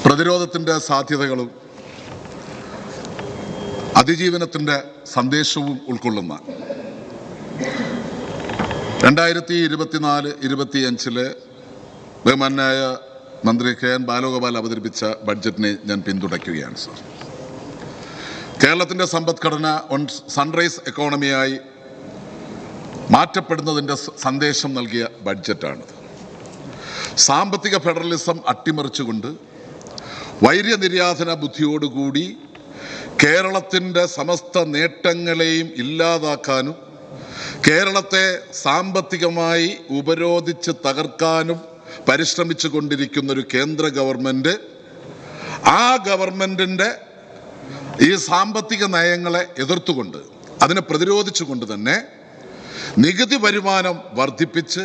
പ്രതിരോധത്തിൻ്റെ സാധ്യതകളും അതിജീവനത്തിൻ്റെ സന്ദേശവും ഉൾക്കൊള്ളുന്ന 2024-25 ബഹുമാന്യനായ മന്ത്രി KN ബാലഗോപാൽ അവതരിപ്പിച്ച ബഡ്ജറ്റിനെ ഞാൻ പിന്തുണയ്ക്കുകയാണ് സർ. കേരളത്തിൻ്റെ സമ്പദ്ഘടന സൺറൈസ് എക്കോണമിയായി മാറ്റപ്പെടുന്നതിൻ്റെ സന്ദേശം നൽകിയ ബഡ്ജറ്റാണിത്. സാമ്പത്തിക ഫെഡറലിസം അട്ടിമറിച്ചുകൊണ്ട് വൈര്യനിര്യാതന ബുദ്ധിയോടുകൂടി കേരളത്തിൻ്റെ സമസ്ത നേട്ടങ്ങളെയും ഇല്ലാതാക്കാനും കേരളത്തെ സാമ്പത്തികമായി ഉപരോധിച്ച് തകർക്കാനും പരിശ്രമിച്ചു കൊണ്ടിരിക്കുന്നൊരു കേന്ദ്ര ഗവൺമെൻറ്, ആ ഗവൺമെൻറ്റിൻ്റെ ഈ സാമ്പത്തിക നയങ്ങളെ എതിർത്തുകൊണ്ട് അതിനെ പ്രതിരോധിച്ചുകൊണ്ട് തന്നെ നികുതി വരുമാനം വർദ്ധിപ്പിച്ച്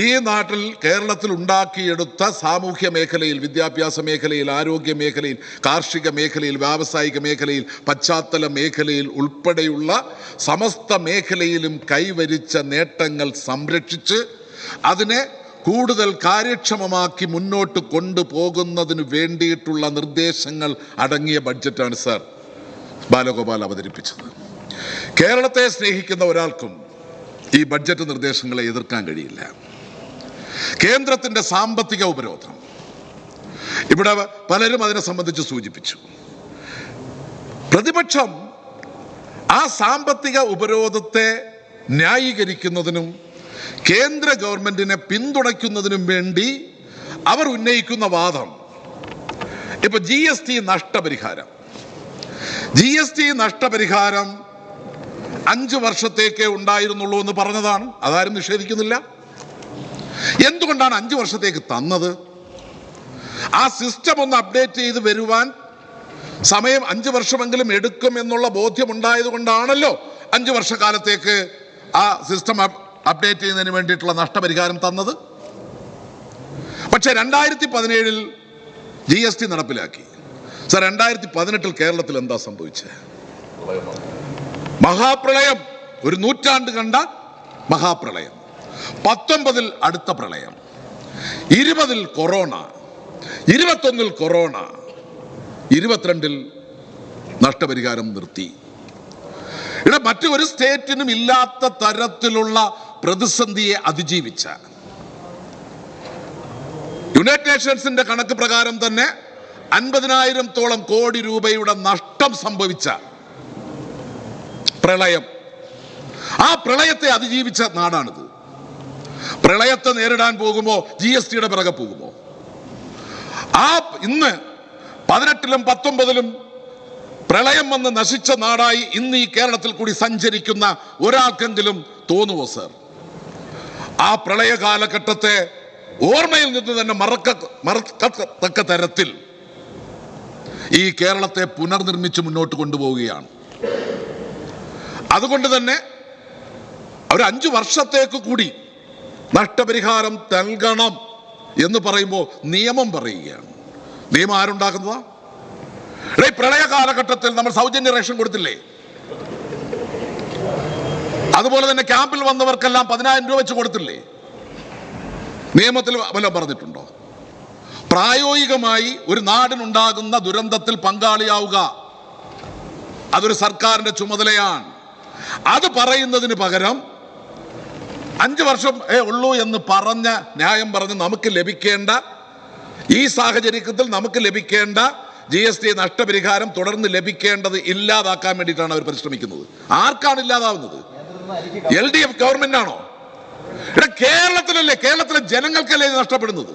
ഈ നാട്ടിൽ കേരളത്തിൽ ഉണ്ടാക്കിയെടുത്ത സാമൂഹ്യ മേഖലയിൽ, വിദ്യാഭ്യാസ മേഖലയിൽ, ആരോഗ്യ മേഖലയിൽ, കാർഷിക മേഖലയിൽ, വ്യാവസായിക മേഖലയിൽ, പശ്ചാത്തല മേഖലയിൽ ഉൾപ്പെടെയുള്ള സമസ്ത മേഖലയിലും കൈവരിച്ച നേട്ടങ്ങൾ സംരക്ഷിച്ച് അതിനെ കൂടുതൽ കാര്യക്ഷമമാക്കി മുന്നോട്ട് കൊണ്ടുപോകുന്നതിന് വേണ്ടിയിട്ടുള്ള നിർദ്ദേശങ്ങൾ അടങ്ങിയ ബഡ്ജറ്റാണ് സർ ബാലഗോപാൽ അവതരിപ്പിച്ചത്. കേരളത്തെ സ്നേഹിക്കുന്ന ഒരാൾക്കും ഈ ബഡ്ജറ്റ് നിർദ്ദേശങ്ങളെ എതിർക്കാൻ കഴിയില്ല. കേന്ദ്രത്തിൻ്റെ സാമ്പത്തിക ഉപരോധം, ഇവിടെ പലരും അതിനെ സംബന്ധിച്ച് സൂചിപ്പിച്ചു. പ്രതിപക്ഷം ആ സാമ്പത്തിക ഉപരോധത്തെ ന്യായീകരിക്കുന്നതിനും കേന്ദ്ര ഗവൺമെന്റിനെ പിന്തുണയ്ക്കുന്നതിനും വേണ്ടി അവർ ഉന്നയിക്കുന്ന വാദം, ഇപ്പൊ GST നഷ്ടപരിഹാരം 5 വർഷത്തേക്കേ ഉണ്ടായിരുന്നുള്ളൂ എന്ന് പറഞ്ഞതാണ്. അതാരും നിഷേധിക്കുന്നില്ല. എന്തുകൊണ്ടാണ് 5 വർഷത്തേക്ക് തന്നത്? ആ സിസ്റ്റം ഒന്ന് അപ്ഡേറ്റ് ചെയ്ത് വരുവാൻ സമയം 5 വർഷമെങ്കിലും എടുക്കും എന്നുള്ള ബോധ്യമുണ്ടായത് കൊണ്ടാണല്ലോ 5 വർഷക്കാലത്തേക്ക് ആ സിസ്റ്റം അപ്ഡേറ്റ് ചെയ്യുന്നതിന് വേണ്ടിയിട്ടുള്ള നഷ്ടപരിഹാരം തന്നത്. പക്ഷെ 2017 GST നടപ്പിലാക്കി. സർ, 2018 കേരളത്തിൽ എന്താ സംഭവിച്ചത്? മഹാപ്രളയം, ഒരു നൂറ്റാണ്ട് കണ്ട മഹാപ്രളയം. 19 അടുത്ത പ്രളയം, 20 കൊറോണ, 21 കൊറോണ, 22 നഷ്ടപരിഹാരം നിർത്തി. ഇവിടെ മറ്റു ഒരു സ്റ്റേറ്റിനും ഇല്ലാത്ത തരത്തിലുള്ള പ്രതിസന്ധിയെ അതിജീവിച്ച, യുണൈറ്റഡ് നേഷൻസിന്റെ കണക്ക് പ്രകാരം തന്നെ 50,000-ഓളം കോടി രൂപയുടെ നഷ്ടം സംഭവിച്ച പ്രളയം, ആ പ്രളയത്തെ അതിജീവിച്ച നാടാണിത്. പ്രളയത്തെ നേരിടാൻ പോകുമോ GSTയുടെ പിറകെ പോകുമോ? ഇന്ന് 18-ലും 19-ലും പ്രളയം വന്ന് നശിച്ച നാടായി ഇന്ന് ഈ കേരളത്തിൽ കൂടി സഞ്ചരിക്കുന്ന ഒരാൾക്കെങ്കിലും തോന്നുമോ സർ? ആ പ്രളയ കാലഘട്ടത്തെ ഓർമ്മയിൽ നിന്ന് തന്നെ മറക്കത്തക്ക തരത്തിൽ ഈ കേരളത്തെ പുനർനിർമ്മിച്ച് മുന്നോട്ട് കൊണ്ടുപോവുകയാണ്. അതുകൊണ്ട് തന്നെ ഒരു 5 വർഷത്തേക്ക് കൂടി നഷ്ടപരിഹാരം നൽകണം എന്ന് പറയുമ്പോൾ നിയമം പറയുകയാണ്. നിയമം ആരുണ്ടാക്കുന്നതാ? ഈ പ്രളയ കാലഘട്ടത്തിൽ നമ്മൾ സൗജന്യ റേഷൻ കൊടുത്തില്ലേ? അതുപോലെ തന്നെ ക്യാമ്പിൽ വന്നവർക്കെല്ലാം 10,000 രൂപ വെച്ച് കൊടുത്തില്ലേ? നിയമത്തിൽ വല്ലതും പറഞ്ഞിട്ടുണ്ടോ? പ്രായോഗികമായി ഒരു നാടിനുണ്ടാകുന്ന ദുരന്തത്തിൽ പങ്കാളിയാവുക, അതൊരു സർക്കാരിന്റെ ചുമതലയാണ്. അത് പറയുന്നതിന് പകരം 5 വർഷം ഉള്ളൂ എന്ന് പറഞ്ഞ ന്യായം പറഞ്ഞ് നമുക്ക് ലഭിക്കേണ്ട, ഈ സാഹചര്യത്തിൽ നമുക്ക് ലഭിക്കേണ്ട GST നഷ്ടപരിഹാരം തുടർന്ന് ലഭിക്കേണ്ടത് ഇല്ലാതാക്കാൻ വേണ്ടിയിട്ടാണ് അവർ പരിശ്രമിക്കുന്നത്. ആർക്കാണ് ഇല്ലാതാവുന്നത്? LDF ഗവൺമെന്റ് ആണോ? ഇവിടെ കേരളത്തിലല്ലേ, കേരളത്തിലെ ജനങ്ങൾക്കല്ലേ നഷ്ടപ്പെടുന്നത്?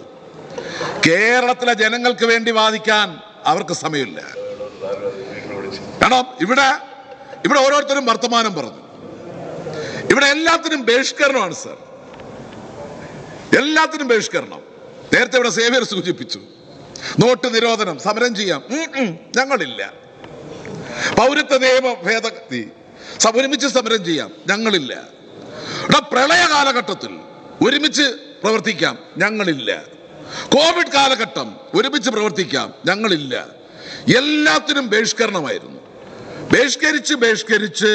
കേരളത്തിലെ ജനങ്ങൾക്ക് വേണ്ടി വാദിക്കാൻ അവർക്ക് സമയമില്ല. കാരണം ഇവിടെ ഓരോരുത്തരും വർത്തമാനം പറഞ്ഞു. ഇവിടെ എല്ലാത്തിനും ബഹിഷ്കരണമാണ് സർ, എല്ലാത്തിനും ബഹിഷ്കരണം. നേരത്തെ ഇവിടെ സേവ്യർ സൂചിപ്പിച്ചു, നോട്ട് നിരോധനം, സമരം ചെയ്യാം. ഞങ്ങളില്ല. പൗരത്വ നിയമ ഭേദഗതി ഒരുമിച്ച് സമരം ചെയ്യാം, ഞങ്ങളില്ല. ഇവിടെ പ്രളയ കാലഘട്ടത്തിൽ ഒരുമിച്ച് പ്രവർത്തിക്കാം, ഞങ്ങളില്ല. കോവിഡ് കാലഘട്ടം ഒരുമിച്ച് പ്രവർത്തിക്കാം, ഞങ്ങളില്ല. എല്ലാത്തിനും ബഹിഷ്കരണമായിരുന്നു. ബഹിഷ്കരിച്ച്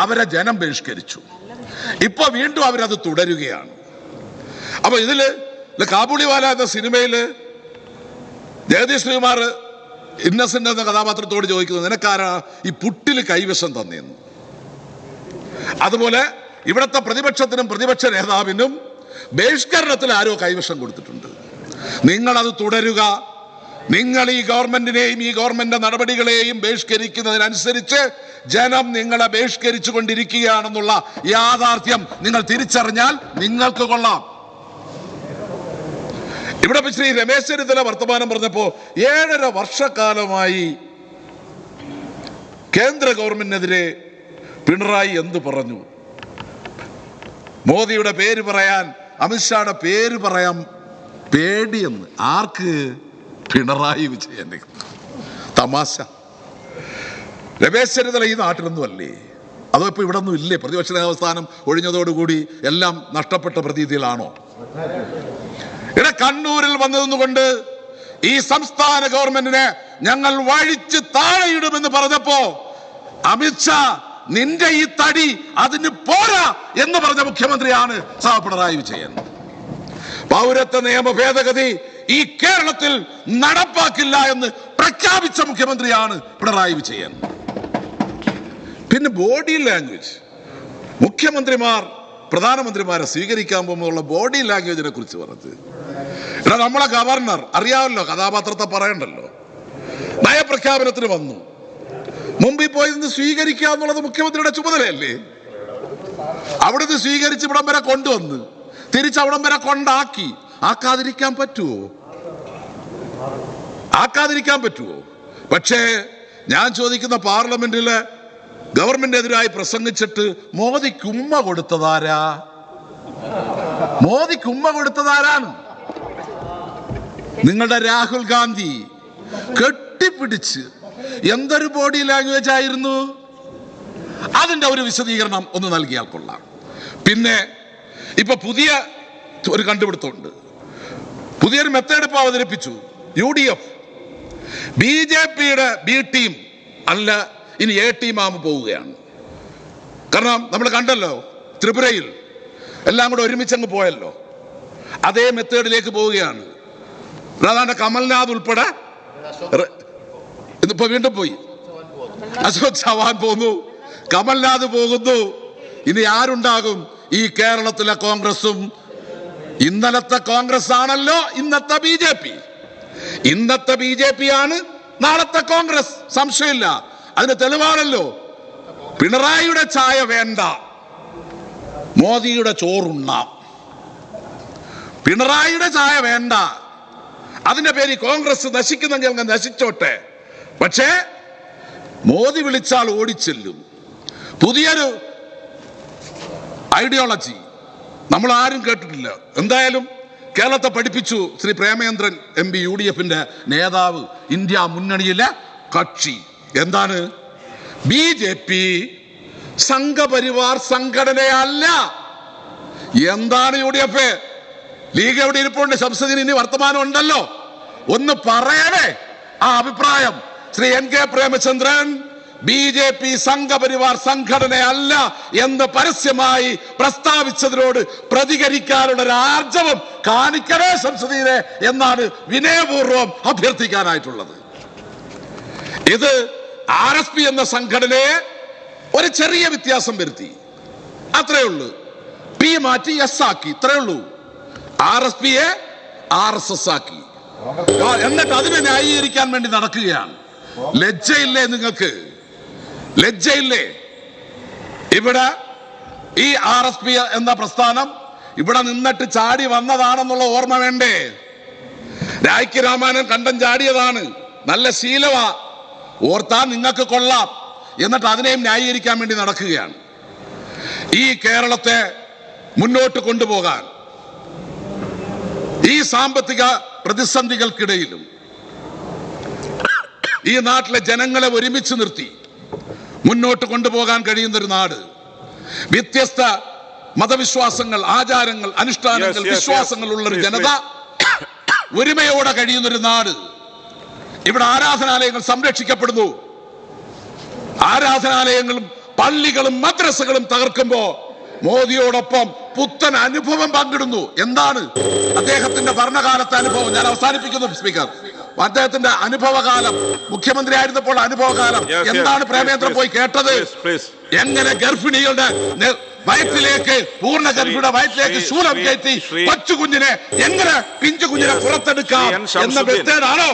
അവരെ ജനം ബഹിഷ്കരിച്ചു. ഇപ്പൊ വീണ്ടും അവരത് തുടരുകയാണ്. അപ്പൊ ഇതില് കാബൂളിവാല എന്ന സിനിമയില് ജഗദീഷ് ശ്രീകുമാർ ഇന്നസെന്റ് എന്ന കഥാപാത്രത്തോട് ചോദിക്കുന്നത്, നിനക്കാരാ ഈ പുട്ടിൽ കൈവശം തന്നെയെന്ന്. അതുപോലെ ഇവിടുത്തെ പ്രതിപക്ഷത്തിനും പ്രതിപക്ഷ നേതാവിനും ബഹിഷ്കരണത്തിൽ ആരോ കൈവശം കൊടുത്തിട്ടുണ്ട്. നിങ്ങളത് തുടരുക. നിങ്ങൾ ഈ ഗവൺമെന്റിനെയും ഈ ഗവൺമെന്റ് നടപടികളെയും ബഹിഷ്കരിക്കുന്നതിനനുസരിച്ച് ജനം നിങ്ങളെ ബഹിഷ്കരിച്ചു കൊണ്ടിരിക്കുകയാണെന്നുള്ള യാഥാർത്ഥ്യം നിങ്ങൾ തിരിച്ചറിഞ്ഞാൽ നിങ്ങൾക്ക് കൊള്ളാം. ഇവിടെ ശ്രീ രമേശ് ചെന്നിത്തല വർത്തമാനം പറഞ്ഞപ്പോ 7.5 വർഷക്കാലമായി കേന്ദ്ര ഗവൺമെന്റിനെതിരെ പിണറായി എന്ത് പറഞ്ഞു? മോദിയുടെ പേര് പറയാൻ, അമിത്ഷായുടെ പേര് പറയാൻ പേടിയെന്ന്. ആർക്ക്? പിണറായി വിജയൻ. തമാശ. രമേശ് ചെന്നിത്തല ഈ നാട്ടിലൊന്നും അല്ലേ? അതോ ഇപ്പൊ ഇവിടെ ഒന്നും ഇല്ലേ? പ്രതിപക്ഷ നേതൃസ്ഥാനം ഒഴിഞ്ഞതോടുകൂടി എല്ലാം നഷ്ടപ്പെട്ട പ്രതീതിയിലാണോ? ഇവിടെ കണ്ണൂരിൽ വന്നതുകൊണ്ട് ഈ സംസ്ഥാന ഗവൺമെന്റിനെ ഞങ്ങൾ വഴിച്ച് താഴെയിടുമെന്ന് പറഞ്ഞപ്പോ അമിത്ഷാ നിന്റെ ഈ തടി അതിന് പോരാ എന്ന് പറഞ്ഞ മുഖ്യമന്ത്രിയാണ് പിണറായി വിജയൻ. പൗരത്വ നിയമ ഭേദഗതി ഈ കേരളത്തിൽ നടപ്പാക്കില്ല എന്ന് പ്രഖ്യാപിച്ച മുഖ്യമന്ത്രിയാണ് പിണറായി വിജയൻ. പിന്നെ ബോഡി ലാംഗ്വേജ്, മുഖ്യമന്ത്രിമാർ പ്രധാനമന്ത്രിമാരെ സ്വീകരിക്കാൻ പോകുമ്പോഴുള്ള ബോഡി ലാംഗ്വേജിനെ കുറിച്ച് പറഞ്ഞത്. ഇവിടെ നമ്മളെ ഗവർണർ അറിയാമല്ലോ, കഥാപാത്രത്തെ പറയണ്ടല്ലോ, നയപ്രഖ്യാപനത്തിന് വന്നു. മുമ്പിൽ പോയി നിന്ന് സ്വീകരിക്കുക എന്നുള്ളത് മുഖ്യമന്ത്രിയുടെ ചുമതലയല്ലേ? അവിടുന്ന് സ്വീകരിച്ച് ഇവിടം വരെ കൊണ്ടുവന്ന് തിരിച്ചവിടം വരെ കൊണ്ടാക്കി. ആക്കാതിരിക്കാൻ പറ്റുമോ? ആക്കാതിരിക്കാൻ പറ്റുമോ? പക്ഷേ ഞാൻ ചോദിക്കുന്ന, പാർലമെന്റില് ഗവൺമെന്റിനെതിരായി പ്രസംഗിച്ചിട്ട് മോദിക്ക് ഉമ്മ കൊടുത്തതാരാ? മോദിക്ക് ഉമ്മ കൊടുത്തതാരാണ്? നിങ്ങളുടെ രാഹുൽ ഗാന്ധി കെട്ടിപ്പിടിച്ച് എന്തൊരു ബോഡി ലാംഗ്വേജ് ആയിരുന്നു. അതിന്റെ ഒരു വിശദീകരണം ഒന്ന് നൽകിയാൽ കൊള്ളാം. പിന്നെ ഇപ്പൊ പുതിയ ഒരു കണ്ടുപിടുത്തമുണ്ട്, പുതിയൊരു മെത്തേഡ് ഇപ്പൊ അവതരിപ്പിച്ചു. UDF BJPയുടെ B ടീം അല്ല, ഇനി A ടീമാകുമ്പോൾ പോവുകയാണ്. കാരണം നമ്മൾ കണ്ടല്ലോ, ത്രിപുരയിൽ എല്ലാം കൂടെ ഒരുമിച്ചങ്ങ് പോയല്ലോ. അതേ മെത്തേഡിലേക്ക് പോവുകയാണ്. അതാണ്ട് കമൽനാഥ് ഉൾപ്പെടെ ഇന്നിപ്പോ വീണ്ടും പോയി. അശോക് ചവാൻ പോന്നു, കമൽനാഥ് പോകുന്നു. ഇനി ആരുണ്ടാകും? ഈ കേരളത്തിലെ കോൺഗ്രസും. ഇന്നലത്തെ കോൺഗ്രസ് ആണല്ലോ ഇന്നത്തെ BJP. ഇന്നത്തെ BJP ആണ് നാളത്തെ കോൺഗ്രസ്, സംശയമില്ല. അതിന് തെളിവാണല്ലോ. പിണറായിയുടെ ചായ വേണ്ട, മോദിയുടെ ചോറുണ്ണാം. പിണറായിയുടെ ചായ വേണ്ട, അതിന്റെ പേര് കോൺഗ്രസ് നശിക്കുന്നെങ്കിൽ അങ്ങ് നശിച്ചോട്ടെ. പക്ഷേ മോദി വിളിച്ചാൽ ഓടിച്ചെല്ലും. പുതിയൊരു ഐഡിയോളജി നമ്മൾ ആരും കേട്ടിട്ടില്ല. എന്തായാലും കേരളത്തെ പഠിപ്പിച്ചു ശ്രീ പ്രേമചന്ദ്രൻ MP UDFന്റെ നേതാവ്, ഇന്ത്യ മുന്നണിയിലെ കക്ഷി. എന്താണ്? BJP സംഘപരിവാർ സംഘടനയല്ല. എന്താണ് UDF? ലീഗ് എവിടെ ഇരിപ്പുണ്ട്? സംസദിന് ഇനി വർത്തമാനം ഉണ്ടല്ലോ, ഒന്ന് പറയണേ ആ അഭിപ്രായം. ശ്രീ NK പ്രേമചന്ദ്രൻ BJP സംഘപരിവാർ സംഘടനയല്ല എന്ന് പരസ്യമായി പ്രസ്താവിച്ചതിനോട് പ്രതികരിക്കാനുള്ള ഒരു ആർജവം കാണിക്കണേ സംസദീനെ എന്നാണ് വിനയപൂർവ്വം അഭ്യർത്ഥിക്കാനായിട്ടുള്ളത്. ഇത് RSP എന്ന സംഘടനയെ ഒരു ചെറിയ വ്യത്യാസം വരുത്തി, അത്രേ ഉള്ളൂ. P മാറ്റി S ആക്കി, ഇത്രേ ഉള്ളൂ. RSPയെ RSS ആക്കി. എന്നിട്ട് അതിനെ ന്യായീകരിക്കാൻ വേണ്ടി നടക്കുകയാണ്. ലജ്ജയില്ലേ നിങ്ങൾക്ക്? ലജ്ജയില്ലേ? ഇവിടെ ഈ RSP എന്ന പ്രസ്ഥാനം ഇവിടെ നിന്നിട്ട് ചാടി വന്നതാണെന്നുള്ള ഓർമ്മ വേണ്ടേ? രായ്ക്ക് രാമായണൻ കണ്ടം ചാടിയതാണ്, നല്ല ശീലമാ, ഓർത്താൻ നിങ്ങൾക്ക് കൊള്ളാം. എന്നിട്ട് അതിനെയും ന്യായീകരിക്കാൻ വേണ്ടി നടക്കുകയാണ്. ഈ കേരളത്തെ മുന്നോട്ട് കൊണ്ടുപോകാൻ ഈ സാമ്പത്തിക പ്രതിസന്ധികൾക്കിടയിലും ഈ നാട്ടിലെ ജനങ്ങളെ ഒരുമിച്ച് നിർത്തി മുന്നോട്ട് കൊണ്ടുപോകാൻ കഴിയുന്ന ഒരു നാട്, വ്യത്യസ്ത മതവിശ്വാസങ്ങൾ, ആചാരങ്ങൾ, അനുഷ്ഠാനങ്ങൾ, വിശ്വാസങ്ങൾ ഉള്ള ഒരു ജനത ഒരുമയോടെ കഴിയുന്നൊരു നാട്. ഇവിടെ ആരാധനാലയങ്ങൾ സംരക്ഷിക്കപ്പെടുന്നു. ആരാധനാലയങ്ങളും പള്ളികളും മദ്രസകളും തകർക്കുമ്പോ മോദിയോടൊപ്പം പുത്തൻ അനുഭവം പങ്കിടുന്നു. എന്താണ് അദ്ദേഹത്തിന്റെ ഭരണകാലത്തെ അനുഭവം? ഞാൻ അവസാനിപ്പിക്കുന്നു സ്പീക്കർ. അദ്ദേഹത്തിന്റെ അനുഭവകാലം, മുഖ്യമന്ത്രി ആയിരുന്നപ്പോൾ അനുഭവകാലം എന്താണ് പ്രേമേന്ദ്രൻ പോയി കേട്ടത്? എങ്ങനെ ഗർഭിണികളുടെ വയറ്റിലേക്ക്, പൂർണ്ണ ഗർഭിണിയുടെ വയറ്റിലേക്ക് ശൂലം കയറ്റി കൊച്ചു കുഞ്ഞിനെ എങ്ങനെ, പിഞ്ചു കുഞ്ഞിനെ പുറത്തെടുക്കാം എന്ന മെത്തേഡാണോ